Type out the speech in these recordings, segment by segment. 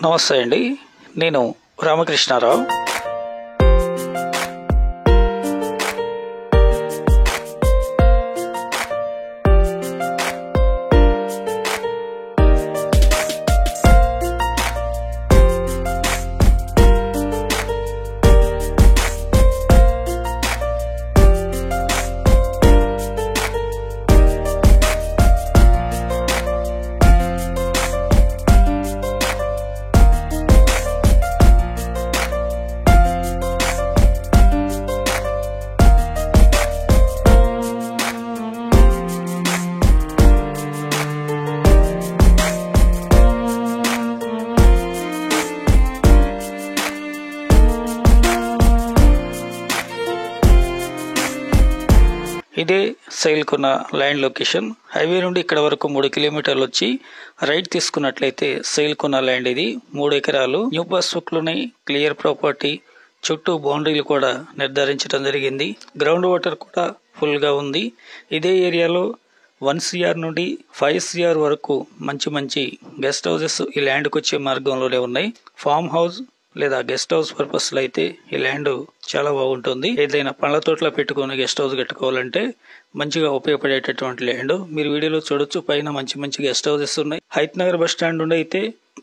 నమస్తే అండి, నేను రామకృష్ణారావు. ఇదే సేల్కున్న ల్యాండ్ లొకేషన్. హైవే నుండి ఇక్కడ వరకు 3 కిలోమీటర్లు వచ్చి రైట్ తీసుకున్నట్లయితే సేల్కున్న ల్యాండ్ ఇది. 3 ఎకరాలు న్యూ పాస్బుక్ లోని క్లియర్ ప్రాపర్టీ. చుట్టూ బౌండరీలు కూడా నిర్ధారించడం జరిగింది. గ్రౌండ్ వాటర్ కూడా ఫుల్ గా ఉంది. ఇదే ఏరియాలో 1 CR నుండి 5 CR వరకు మంచి గెస్ట్ హౌసెస్ ఈ ల్యాండ్కి వచ్చే మార్గంలోనే ఉన్నాయి. ఫామ్ హౌస్ లేదా గెస్ట్ హౌస్ పర్పస్ లో అయితే ఈ ల్యాండ్ చాలా బాగుంటుంది. ఏదైనా పండ్ల తోటలో పెట్టుకుని గెస్ట్ హౌస్ కట్టుకోవాలంటే మంచిగా ఉపయోగపడేటటువంటి ల్యాండ్. మీరు వీడియోలో చూడొచ్చు, పైన మంచి గెస్ట్ హౌసెస్ ఉన్నాయి. హైత్ నగర్ బస్ స్టాండ్ నుండి అయితే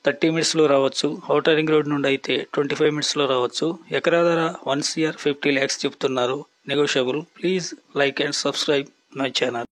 30 మినిట్స్ లో రావచ్చు. ఔటర్ రింగ్ రోడ్ నుండి అయితే 25 మినిట్స్ లో రావచ్చు. ఎకరా ధర 1 CR 50 lakhs చెప్తున్నారు. Negotiable. Please like and subscribe my channel.